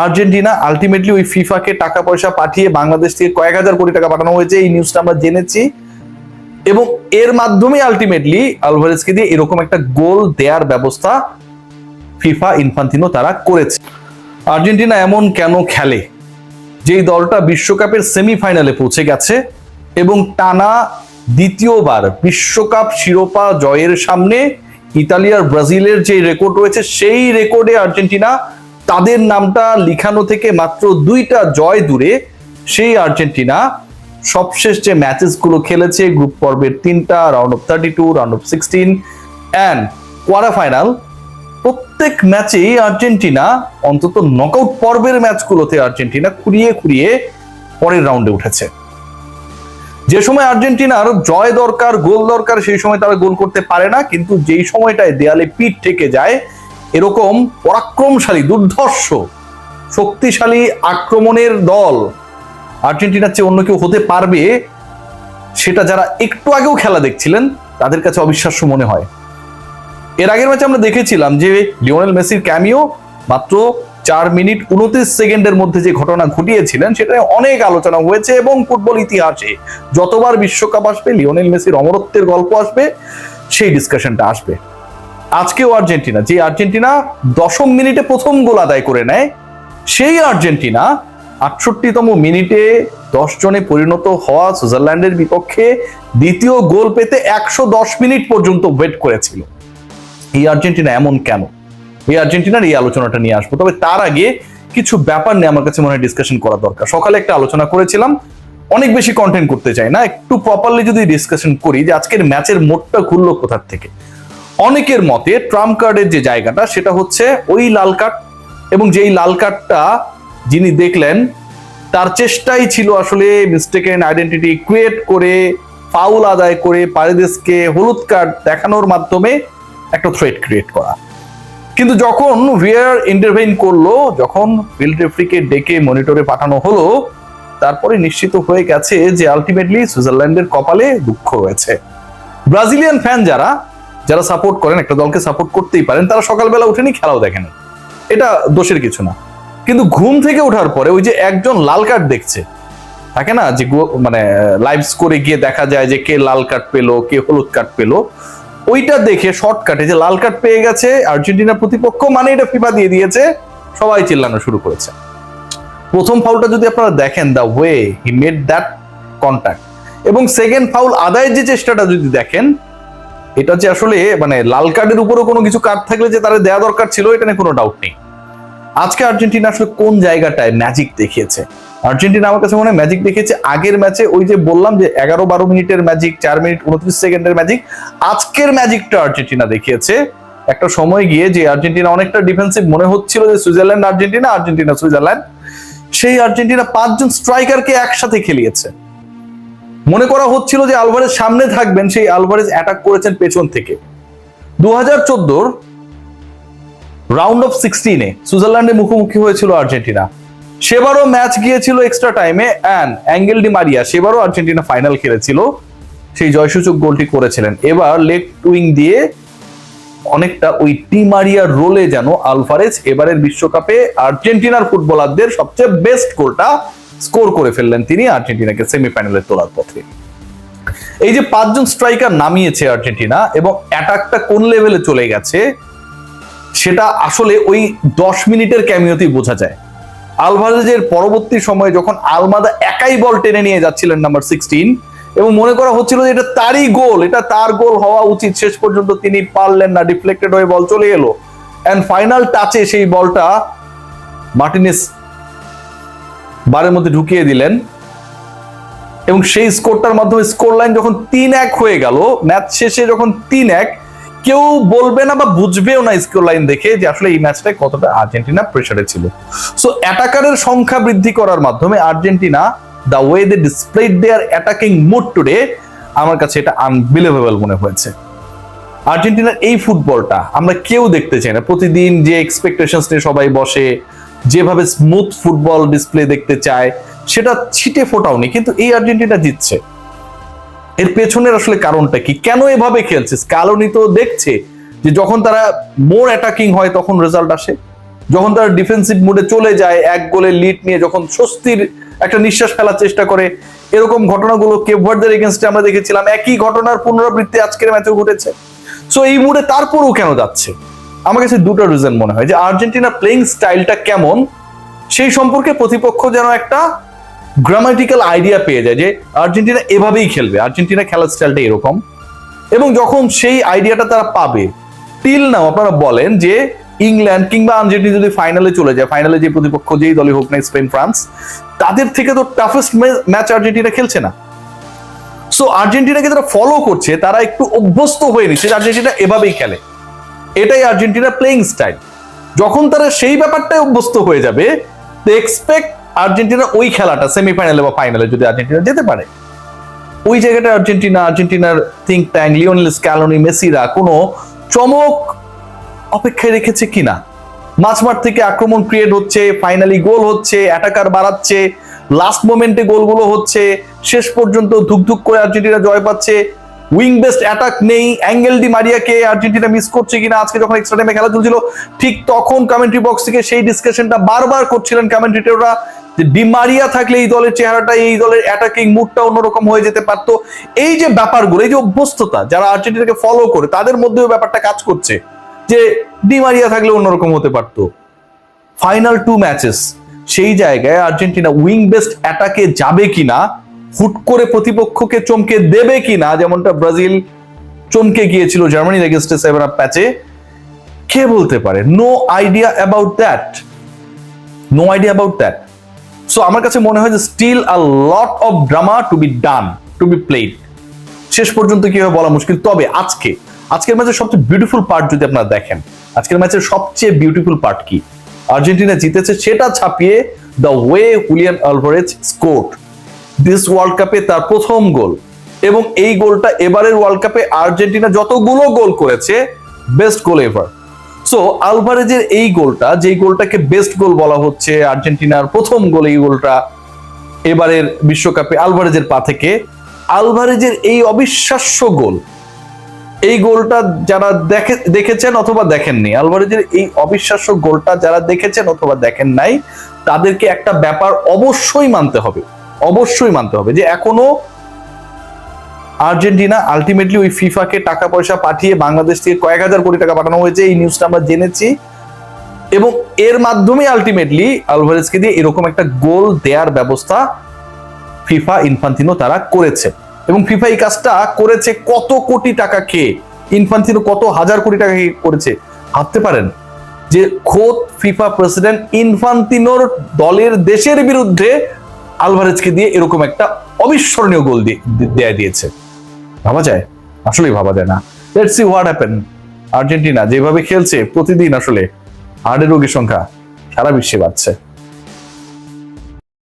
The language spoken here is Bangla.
আর্জেন্টিনা আলটিমেটলি ওই ফিফাকে টাকা পয়সা পাঠিয়ে বাংলাদেশ থেকে কয়েক হাজার কোটি টাকা পাঠানো হয়েছে, এই নিউজটা আমরা জেনেছি। এবং এর মাধ্যমে আলটিমেটলি আলভারেজকে দিয়ে এরকম একটা গোল দেওয়ার ব্যবস্থা ফিফা ইনফান্তিনো তারা করেছে। আর্জেন্টিনা এমন কেন খেলে যেই দলটা বিশ্বকাপের সেমিফাইনালে পৌঁছে গেছে এবং টানা দ্বিতীয়বার বিশ্বকাপ শিরোপা জয়ের সামনে ইতালি আর ব্রাজিলের যে রেকর্ড রয়েছে সেই রেকর্ডে আর্জেন্টিনা তাদের নামটা লিখানো থেকে মাত্র 2টা জয় দূরে। সেই আর্জেন্টিনা সবশেষ যে ম্যাচেসগুলো খেলেছে, গ্রুপ পর্বের 3টা, round of 32, round of 16 and quarter final, প্রত্যেক ম্যাচেই আর্জেন্টিনা অন্তত নকআউট পর্বের ম্যাচগুলোতে আর্জেন্টিনা খুঁড়িয়ে খুঁড়িয়ে পরের রাউন্ডে উঠেছে। যে সময় আর্জেন্টিনার জয় দরকার, গোল দরকার, সেই সময় তারা গোল করতে পারে না, কিন্তু যেই সময়টায় দেয়ালে পিঠ থেকে যায় এরকম পরাক্রমশালী, দুর্ধর্ষ, শক্তিশালী আক্রমণের দল আর্জেন্টিনার চেয়ে অন্য কেউ হতে পারবে, সেটা যারা একটু আগেও খেলা দেখছিলেন তাদের কাছে অবিশ্বাস্য মনে হয়। এর আগের ম্যাচে আমরা দেখেছিলাম যে লিওনেল মেসির ক্যামিও মাত্র 4 মিনিট 29 সেকেন্ডের মধ্যে যে ঘটনা ঘটিয়েছিলেন সেটা অনেক আলোচনা হয়েছে এবং ফুটবল ইতিহাসে যতবার বিশ্বকাপ আসবে লিওনেল মেসির অমরত্বের গল্প আসবে, সেই ডিসকাশনটা আসবে। আজকেও আর্জেন্টিনা, যে আর্জেন্টিনা 10ম মিনিটে প্রথম গোল আদায় করে নেয়, সেই আর্জেন্টিনা 68তম মিনিটে 10 জনে পরিণত হওয়া সুইজারল্যান্ডের বিপক্ষে দ্বিতীয় গোল পেতে 110 মিনিট পর্যন্ত ওয়েট করেছিল। এই আর্জেন্টিনা এমন কেন? এই আর্জেন্টিনার এই আলোচনাটা নিয়ে আসবো, তবে তার আগে কিছু ব্যাপার নিয়ে আমার কাছে মনে হয় ডিসকাশন করা দরকার। সকালে একটা আলোচনা করেছিলাম, অনেক বেশি কন্টেন্ট করতে চাই না, একটু প্রপারলি যদি ডিসকাশন করি যে আজকের ম্যাচের মোড়টা ঘুরলো কোথার থেকে। অনেকের মতে ট্রাম্প কার্ডের যে জায়গাটা সেটা হচ্ছে ওই লাল কার্ড, এবং যেই লাল কার্ডটা যিনি দেখলেন তার চেষ্টাই ছিল আসলে মিস্টেকেন আইডেন্টিটি ক্রিয়েট করে ফাউল আদায় করে পারেদেসকে হলুদ কার্ড দেখানোর মাধ্যমে একটা থ্রেট ক্রিয়েট করা। কিন্তু যখন ভিআর ইন্টারভেইন করলো, যখন ফিল্ড রেফারিকে ডেকে মনিটরে পাঠানো হলো, তারপরে নিশ্চিত হয়ে গেছে যে আলটিমেটলি সুইজারল্যান্ডের কপালে দুঃখ রয়েছে। ব্রাজিলিয়ান ফ্যান যারা সাপোর্ট করেন, একটা দলকে সাপোর্ট করতেই পারেন, তারা সকালবেলা উঠেনি খেলাও দেখেনি, এটা দোষের কিছু না। কিন্তু ঘুম থেকে ওঠার পরে ওই যে একজন লাল কার্ড দেখছে, থাকে না যে মানে লাইভ স্কোরে গিয়ে দেখা যায় যে কে লাল কার্ড পেলো, কে হলুদ কার্ড পেলো, ওইটা দেখে শর্টকাটে যে লাল কার্ড পেয়ে গেছে আর্জেন্টিনা প্রতিপক্ষ, মানে এটা ফিফা দিয়ে দিয়েছে, সবাই চিল্লানো শুরু করেছে। প্রথম ফাউলটা যদি আপনারা দেখেন, the way he made that contact, এবং সেকেন্ড ফাউল আদায়ের যে চেষ্টাটা যদি দেখেন, এটা যে আসলে মানে লাল কার্ডের উপরও কোনো কিছু কার্ড থাকলে যে তারা দেয়া দরকার ছিল, এটা নিয়ে কোনো ডাউট নেই। আজকে আর্জেন্টিনা আসলে কোন জায়গাটায় ম্যাজিক দেখিয়েছে? আর্জেন্টিনা আমার কাছে মনে হয় ম্যাজিক দেখিয়েছে আগের ম্যাচে, ওই যে বললাম যে 11-12 মিনিটের ম্যাজিক, 4 মিনিট 29 সেকেন্ডের ম্যাজিক, আজকের ম্যাজিকটা আর্জেন্টিনা দেখিয়েছে। একটা সময় গিয়ে যে আর্জেন্টিনা অনেকটা ডিফেন্সিভ মনে হচ্ছিল যে সুইজারল্যান্ড আর্জেন্টিনা, আর্জেন্টিনা সুইজারল্যান্ড, সেই আর্জেন্টিনা 5 জন স্ট্রাইকারকে একসাথে খেলিয়েছে। মনে করা হচ্ছিল যে আলভারেজ সামনে থাকবেন, সেই আলভারেজ অ্যাটাক করেছেন পেছন থেকে। 2014 রাউন্ড অফ 16-এ সুইজারল্যান্ডের মুখোমুখি হয়েছিল আর্জেন্টিনা, সেবারও ম্যাচ গিয়েছিল এক্সট্রা টাইমে, অ্যান্ড অ্যাঙ্গেল ডি মারিয়া সেবারও আর্জেন্টিনা ফাইনাল খেলেছিল, সেই জয়সূচক গোলটি করেছিলেন। এবার লেগ উইং দিয়ে অনেকটা ওই ডি মারিয়ার রোলে যেন আলভারেজ এবারের বিশ্বকাপে আর্জেন্টিনার ফুটবলারদের সবচেয়ে বেস্ট গোলটা স্কোর করে ফেললেন তিনি, আর্জেন্টিনাকে সেমিফাইনালে তোলার পথে। এই যে 5 জন স্ট্রাইকার নামিয়েছে আর্জেন্টিনা এবং অ্যাটাকটা কোন লেভেলে চলে গেছে সেটা আসলে ওই 10 মিনিটের ক্যামিওতেই বোঝা যায়। আলভারেজের পরবর্তী সময়ে যখন আলমাদা একাই বল টেনে নিয়ে যাচ্ছিলেন নাম্বার 16, এবং মনে করা হচ্ছিল যে এটা তারই গোল, এটা তার গোল হওয়া উচিত, শেষ পর্যন্ত তিনি পারলেন না, ডিফ্লেক্টেড হয়ে বল চলে এলো, এন্ড ফাইনাল টাচে সেই বলটা মার্টিনেস বারের মধ্যে ঢুকিয়ে দিলেন, এবং সেই স্কোরটার মাধ্যমে স্কোর লাইন যখন 3-1 হয়ে গেল, ম্যাচ শেষে যখন 3-1, কেউ বলবে না বা বুঝবেও না স্কোর লাইন দেখে যে আসলে এই ম্যাচটায় কতটা আর্জেন্টিনা প্রেসারে ছিল। সো অ্যাটাকারের সংখ্যা বৃদ্ধি করার মাধ্যমে Argentina, the way they displayed their attacking mood today, আমার কাছে এটা আনবিলিভেবল মনে হয়েছে। আর্জেন্টিনার এই ফুটবলটা আমরা কেউ দেখতে চাই না। প্রতিদিন যে এক্সপেকটেশনস নিয়ে সবাই বসে, যেভাবে স্মুথ ফুটবল ডিসপ্লে দেখতে চায়, সেটা ছিটে ফোটাও নেই, কিন্তু এই আর্জেন্টিনা জিতছে। এর পেছনের আসলে কারণটা কি? কেন এভাবে খেলছে? স্কালোনি তো দেখছে যে যখন তারা মোর অ্যাটাকিং হয় তখন রেজাল্ট আসে, যখন তারা ডিফেন্সিভ মুডে চলে যায়, 1 গোলের লিড নিয়ে যখন স্বস্তির একটা নিঃশ্বাস ফেলার চেষ্টা করে, এরকম ঘটনাগুলো কেপ ভার্দের এগেইনস্টে আমরা দেখেছিলাম। একই ঘটনার পুনরাবৃত্তি আজকের ম্যাচেও ঘটেছে। সো এই মুডে তারপরেও কেন যাচ্ছে? আমার কাছে দুটো রিজন মনে হয়, যে আর্জেন্টিনা প্লেইং স্টাইলটা কেমন সেই সম্পর্কে প্রতিপক্ষ যেন একটা গ্রামাটিক্যাল আইডিয়া পেয়ে যায় যে আর্জেন্টিনা এভাবেই খেলবে, আর্জেন্টিনা খেলার স্টাইলটা এরকম। এবং যখন সেই আইডিয়াটা তারা পাবে, টিল নাও আপনারা বলেন যে ইংল্যান্ড কিংবা আর্জেন্টিনা যদি ফাইনালে চলে যায়, ফাইনালে যে প্রতিপক্ষ যেই দলই হোক না, স্পেন ফ্রান্স, তাদের থেকে তো টাফেস্ট ম্যাচ আর্জেন্টিনা খেলছে না। সো আর্জেন্টিনাকে যারা ফলো করছে তারা একটু অভ্যস্ত হয়ে নিচ্ছে যে আর্জেন্টিনা এভাবেই খেলে, এটাই আর্জেন্টিনার প্লেইং স্টাইল। যখন তারা সেই ব্যাপারটাই অভ্যস্ত হয়ে যাবে, দে এক্সপেক্ট আর্জেন্টিনা ওই খেলাটা সেমিফাইনালে বা ফাইনালে যদি আর্জেন্টিনা যেতে পারে, ওই জায়গাটা আর্জেন্টিনার থিঙ্ক ট্যাঙ্ক, লিওনেল স্ক্যালোনি, মেসিরা কোনো চমক অপেক্ষায় রেখেছে কিনা। মাঝমাঠ থেকে আক্রমণ ক্রিয়েট হচ্ছে, ফাইনালি গোল হচ্ছে, অ্যাটাকার বাড়াচ্ছে, লাস্ট মোমেন্টে গোলগুলো হচ্ছে, শেষ পর্যন্ত ধুকধুক করে আর্জেন্টিনা জয় পাচ্ছে। উইং বেস্ট অ্যাটাক নেই, অ্যাঙ্গেল ডি মারিয়াকে আর্জেন্টিনা মিস করছে কিনা। আজকে যখন এক্সট্রা টাইমে খেলা চলছিল, ঠিক তখন কমেন্ট্রি বক্স থেকে সেই ডিসকাশনটা বারবার করছিলেন কমেন্ট্রেটররা, যে ডি মারিয়া থাকলে এই দলের চেহারাটা, এই দলের অ্যাটাকিং মুডটা অন্যরকম হয়ে যেতে পারতো। এই যে ব্যাপারগুলো, এই যে অভ্যস্ততা, যারা আর্জেন্টিনাকে ফলো করে তাদের মধ্যেও ব্যাপারটা কাজ করছে যে ডি মারিয়া থাকলে অন্যরকম হতে পারতো। ফাইনাল 2 ম্যাচেস, সেই জায়গায় আর্জেন্টিনা উইং বেস্ট অ্যাটাকে যাবে কিনা, হুট করে প্রতিপক্ষকে চমকে দেবে কিনা, যেমনটা ব্রাজিল চমকে গিয়েছিল জার্মানির এগেইনস্টে 7-up ম্যাচে, কে বলতে পারে? No idea about that, no idea about that. So আমার কাছে মনে হয় যে still a lot of drama to be done, to be played. শেষ পর্যন্ত কি হবে বলা মুশকিল। তবে আজকের ম্যাচের সবচেয়ে বিউটিফুল পার্ট যদি আপনারা দেখেন, আজকের ম্যাচের সবচেয়ে বিউটিফুল পার্ট কি? আর্জেন্টিনা জিতেছে সেটা ছাপিয়ে the way Julian Alvarez scored this world কাপে তার প্রথম গোল, এবং এই গোলটা এবারের ওয়ার্ল্ড কাপে আর্জেন্টিনা যতগুলো গোল করেছে বেস্ট গোল এভার। সো আলভারেজের এই গোলটা, যেই গোলটাকে বেস্ট গোল বলা হচ্ছে, আর্জেন্টিনার প্রথম গোল, এই গোলটা এবারের বিশ্বকাপে আলভারেজের পা থেকে, আলভারেজের এই অবিশ্বাস্য গোল, এই গোলটা যারা দেখেছেন অথবা দেখেননি, আলভারেজের এই অবিশ্বাস্য গোলটা যারা দেখেছেন অথবা দেখেন নাই, তাদেরকে একটা ব্যাপার অবশ্যই মানতে হবে, অবশ্যই মানতে হবে, যে এখনো আর্জেন্টিনা আলটিমেটলি ওই ফিফাকে টাকা পয়সা পাঠিয়ে বাংলাদেশ থেকে কয়েক হাজার কোটি টাকা পাঠানো হয়েছে, এই নিউজটা আমরা জেনেছি। এবং এর মাধ্যমে আলটিমেটলি আলভারেজকে দিয়ে এরকম একটা গোল দেওয়ার ব্যবস্থা ফিফা ইনফান্তিনো তারা করেছে। এবং ফিফা এই কাজটা করেছে কত কোটি টাকা খেয়ে, ইনফান্তিনো কত হাজার কোটি টাকা করেছে ভাবতে পারেন? যে খোদ ফিফা প্রেসিডেন্ট ইনফান্তিনোর দলের দেশের বিরুদ্ধে আলভারেজকে দিয়ে এরকম একটা অবিস্মরণীয় গোল দিয়েছে। ভাবা যায়? আসলেই ভাবা যায় না। Let's see what happen. Argentina যেভাবে খেলছে প্রতিদিন, আসলে হার্টের রোগীর সংখ্যা সারা বিশ্বে বাড়ছে।